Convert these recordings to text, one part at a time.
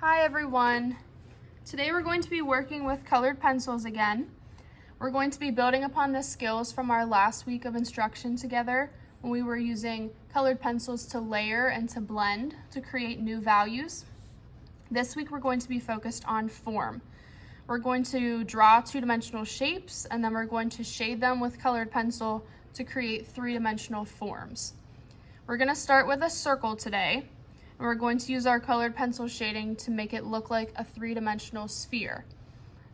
Hi everyone. Today we're going to be working with colored pencils again. We're going to be building upon the skills from our last week of instruction together when we were using colored pencils to layer and to blend to create new values. This week we're going to be focused on form. We're going to draw two-dimensional shapes and then we're going to shade them with colored pencil to create three-dimensional forms. We're going to start with a circle today. And we're going to use our colored pencil shading to make it look like a three-dimensional sphere.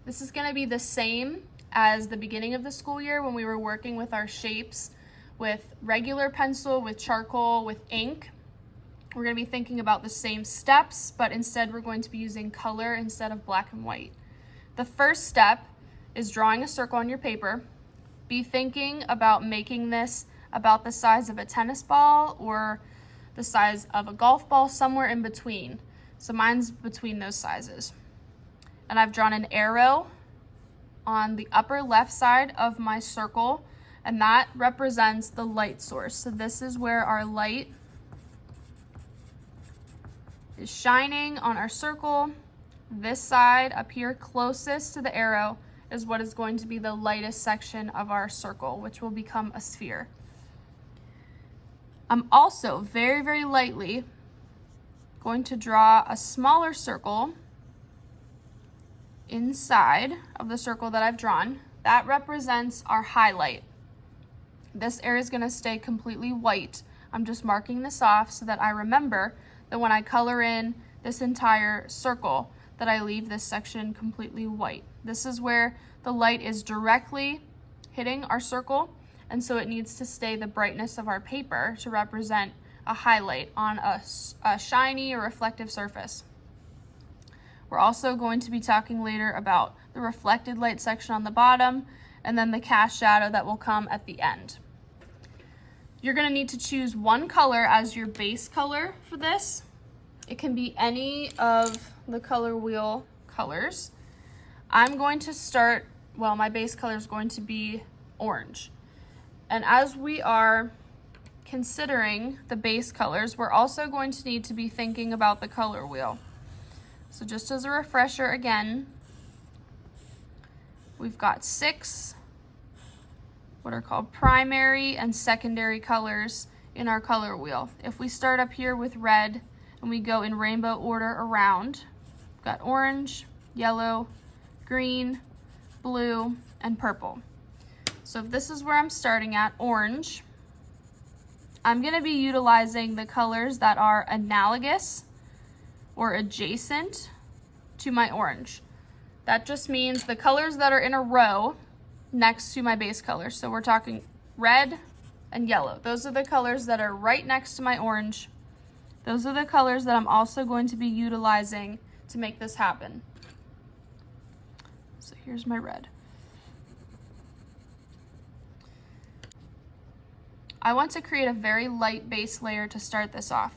This is going to be the same as the beginning of the school year when we were working with our shapes with regular pencil, with charcoal, with ink. We're going to be thinking about the same steps, but instead we're going to be using color instead of black and white. The first step is drawing a circle on your paper. Be thinking about making this about the size of a tennis ball or the size of a golf ball, somewhere in between. So mine's between those sizes. And I've drawn an arrow on the upper left side of my circle, and that represents the light source. So this is where our light is shining on our circle. This side up here closest to the arrow is what is going to be the lightest section of our circle, which will become a sphere. I'm also very, very lightly going to draw a smaller circle inside of the circle that I've drawn. That represents our highlight. This area is going to stay completely white. I'm just marking this off so that I remember that when I color in this entire circle, that I leave this section completely white. This is where the light is directly hitting our circle, and so it needs to stay the brightness of our paper to represent a highlight on a shiny or reflective surface. We're also going to be talking later about the reflected light section on the bottom and then the cast shadow that will come at the end. You're going to need to choose one color as your base color for this. It can be any of the color wheel colors. I'm going to start, well, my base color is going to be orange. And as we are considering the base colors, we're also going to need to be thinking about the color wheel. So just as a refresher again, we've got 6 what are called primary and secondary colors in our color wheel. If we start up here with red and we go in rainbow order around, we've got orange, yellow, green, blue, and purple. So if this is where I'm starting at, orange, I'm going to be utilizing the colors that are analogous or adjacent to my orange. That just means the colors that are in a row next to my base color. So we're talking red and yellow. Those are the colors that are right next to my orange. Those are the colors that I'm also going to be utilizing to make this happen. So here's my red. I want to create a very light base layer to start this off.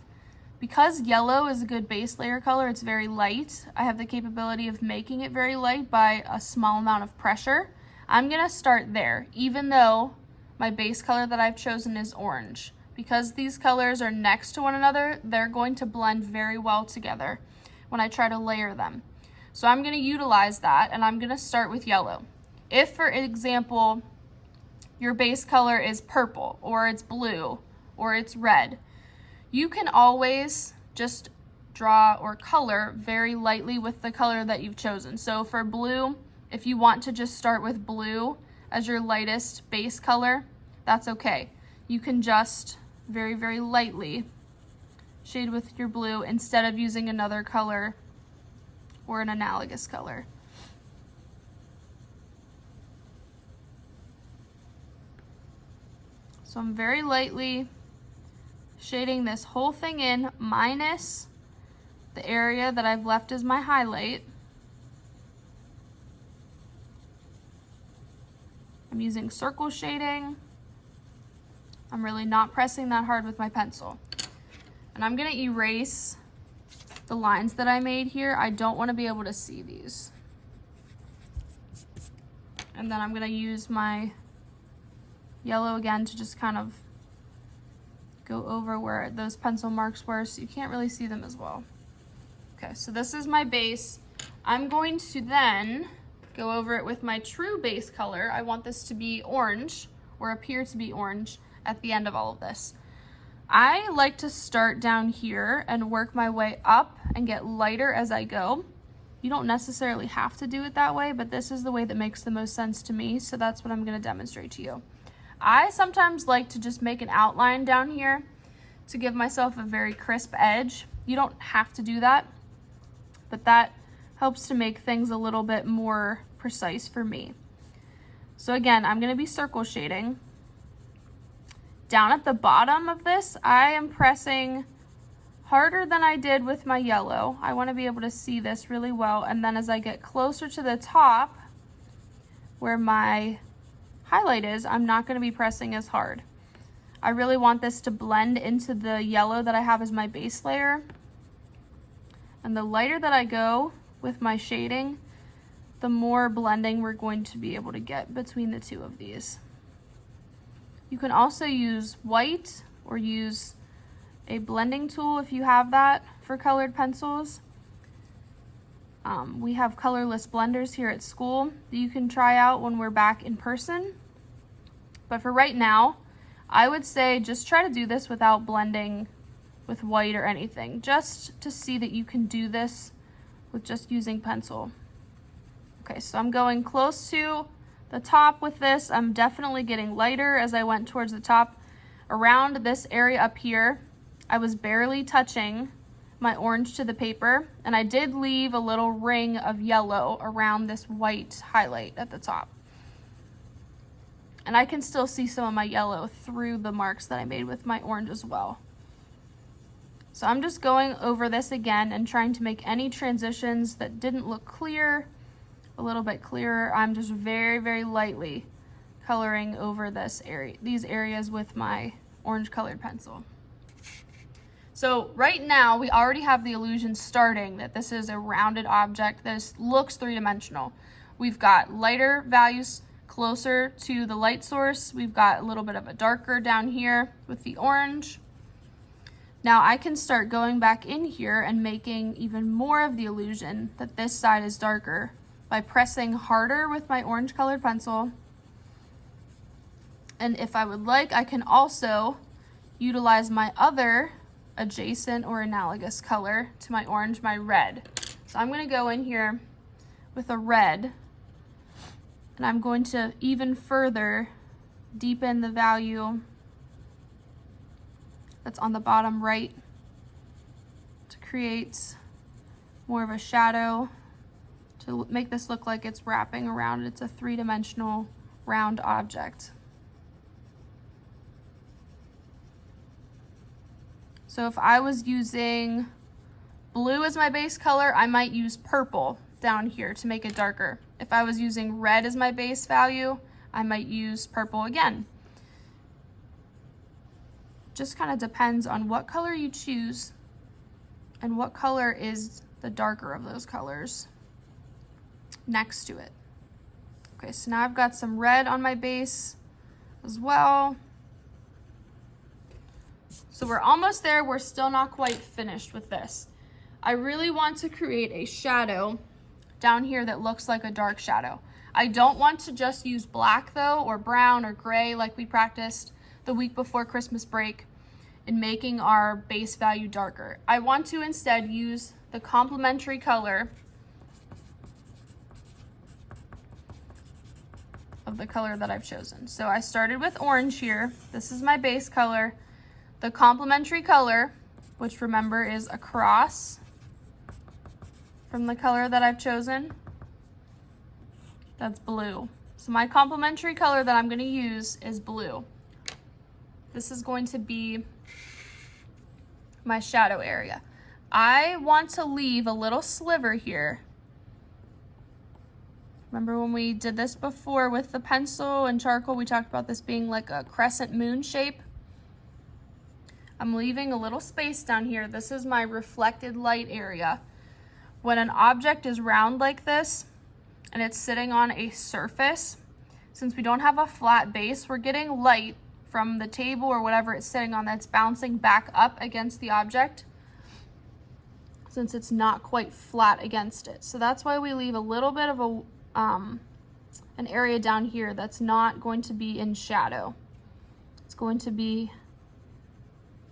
Because yellow is a good base layer color, it's very light. I have the capability of making it very light by a small amount of pressure. I'm going to start there, even though my base color that I've chosen is orange. Because these colors are next to one another, they're going to blend very well together when I try to layer them. So I'm going to utilize that, and I'm going to start with yellow. If, for example, your base color is purple, or it's blue, or it's red, you can always just draw or color very lightly with the color that you've chosen. So for blue, if you want to just start with blue as your lightest base color, that's okay. You can just very, very lightly shade with your blue instead of using another color or an analogous color. So I'm very lightly shading this whole thing in, minus the area that I've left as my highlight. I'm using circle shading. I'm really not pressing that hard with my pencil. And I'm gonna erase the lines that I made here. I don't wanna be able to see these. And then I'm gonna use my yellow again to just kind of go over where those pencil marks were so you can't really see them as well. Okay, so this is my base. I'm going to then go over it with my true base color. I want this to be orange, or appear to be orange at the end of all of this. I like to start down here and work my way up and get lighter as I go. You don't necessarily have to do it that way, but this is the way that makes the most sense to me, so that's what I'm going to demonstrate to you. I sometimes like to just make an outline down here to give myself a very crisp edge. You don't have to do that, but that helps to make things a little bit more precise for me. So again, I'm going to be circle shading. Down at the bottom of this, I am pressing harder than I did with my yellow. I want to be able to see this really well, and then as I get closer to the top where my highlight is, I'm not going to be pressing as hard. I really want this to blend into the yellow that I have as my base layer. And the lighter that I go with my shading, the more blending we're going to be able to get between the two of these. You can also use white or use a blending tool if you have that for colored pencils. We have colorless blenders here at school that you can try out when we're back in person. But for right now, I would say just try to do this without blending with white or anything, just to see that you can do this with just using pencil. Okay, so I'm going close to the top with this. I'm definitely getting lighter as I went towards the top. Around this area up here, I was barely touching my orange to the paper, and I did leave a little ring of yellow around this white highlight at the top. And I can still see some of my yellow through the marks that I made with my orange as well. So I'm just going over this again and trying to make any transitions that didn't look clear a little bit clearer. I'm just very, very lightly coloring over these areas with my orange colored pencil. So right now we already have the illusion starting that this is a rounded object that looks three-dimensional. We've got lighter values closer to the light source. We've got a little bit of a darker down here with the orange. Now I can start going back in here and making even more of the illusion that this side is darker by pressing harder with my orange colored pencil. And if I would like, I can also utilize my other adjacent or analogous color to my orange, my red. So I'm going to go in here with a red, and I'm going to even further deepen the value that's on the bottom right to create more of a shadow, to make this look like it's wrapping around. It's a three-dimensional round object. So if I was using blue as my base color, I might use purple down here to make it darker. If I was using red as my base value, I might use purple again. Just kind of depends on what color you choose and what color is the darker of those colors next to it. Okay, so now I've got some red on my base as well. So we're almost there. We're still not quite finished with this. I really want to create a shadow down here that looks like a dark shadow. I don't want to just use black though, or brown or gray like we practiced the week before Christmas break in making our base value darker. I want to instead use the complementary color of the color that I've chosen. So I started with orange here. This is my base color. The complementary color, which remember is across from the color that I've chosen, that's blue. So my complementary color that I'm going to use is blue. This is going to be my shadow area. I want to leave a little sliver here. Remember when we did this before with the pencil and charcoal, we talked about this being like a crescent moon shape. I'm leaving a little space down here. This is my reflected light area. When an object is round like this and it's sitting on a surface, since we don't have a flat base, we're getting light from the table or whatever it's sitting on that's bouncing back up against the object since it's not quite flat against it. So that's why we leave a little bit of an area down here that's not going to be in shadow. It's going to be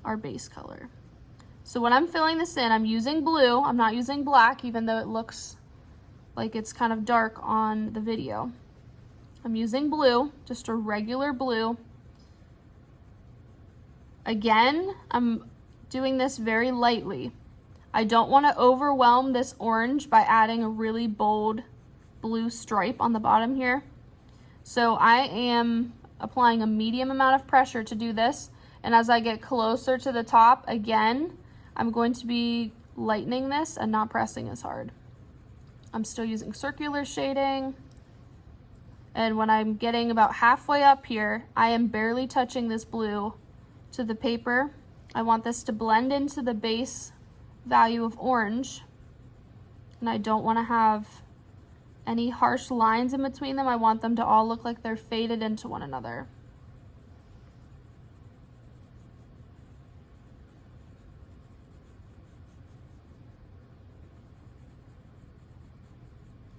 our base color. So when I'm filling this in, I'm using blue. I'm not using black, even though it looks like it's kind of dark on the video. I'm using blue, just a regular blue. Again, I'm doing this very lightly. I don't want to overwhelm this orange by adding a really bold blue stripe on the bottom here. So I am applying a medium amount of pressure to do this. And as I get closer to the top, again, I'm going to be lightening this and not pressing as hard. I'm still using circular shading. And when I'm getting about halfway up here, I am barely touching this blue to the paper. I want this to blend into the base value of orange. And I don't want to have any harsh lines in between them. I want them to all look like they're faded into one another.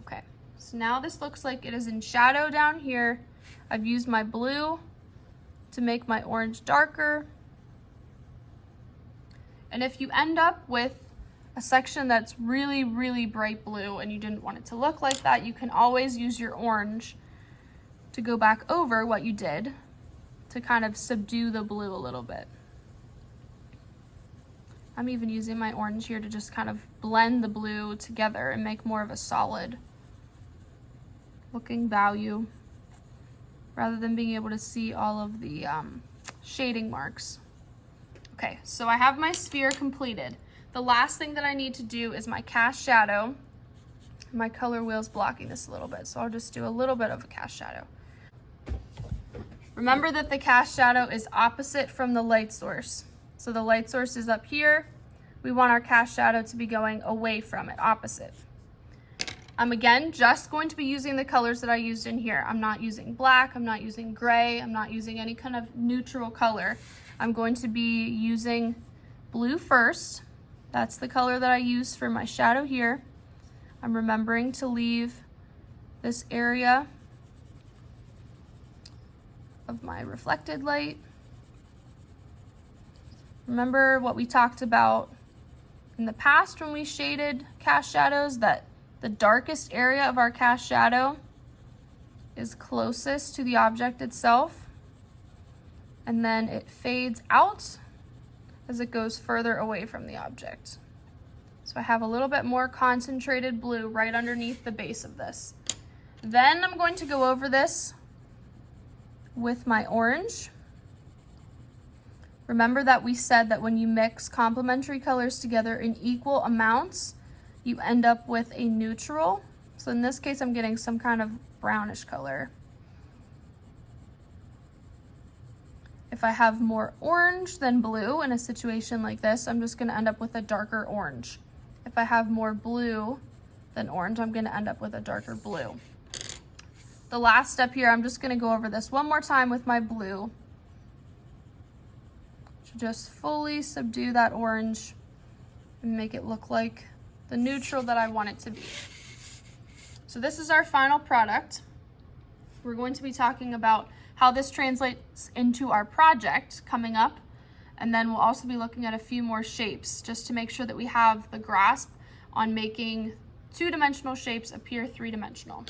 Okay, so now this looks like it is in shadow down here. I've used my blue to make my orange darker. And if you end up with a section that's really, really bright blue and you didn't want it to look like that, you can always use your orange to go back over what you did to kind of subdue the blue a little bit. I'm even using my orange here to just kind of blend the blue together and make more of a solid looking value rather than being able to see all of the shading marks. Okay, so I have my sphere completed. The last thing that I need to do is my cast shadow. My color wheel's blocking this a little bit, so I'll just do a little bit of a cast shadow. Remember that the cast shadow is opposite from the light source. So the light source is up here. We want our cast shadow to be going away from it, opposite. I'm again just going to be using the colors that I used in here. I'm not using black, I'm not using gray, I'm not using any kind of neutral color. I'm going to be using blue first. That's the color that I used for my shadow here. I'm remembering to leave this area of my reflected light. Remember what we talked about in the past when we shaded cast shadows, that the darkest area of our cast shadow is closest to the object itself, and then it fades out as it goes further away from the object. So I have a little bit more concentrated blue right underneath the base of this. Then I'm going to go over this with my orange. Remember that we said that when you mix complementary colors together in equal amounts, you end up with a neutral. So in this case, I'm getting some kind of brownish color. If I have more orange than blue in a situation like this, I'm just gonna end up with a darker orange. If I have more blue than orange, I'm gonna end up with a darker blue. The last step here, I'm just gonna go over this one more time with my blue to just fully subdue that orange and make it look like the neutral that I want it to be. So this is our final product. We're going to be talking about how this translates into our project coming up, and then we'll also be looking at a few more shapes just to make sure that we have the grasp on making two-dimensional shapes appear three-dimensional.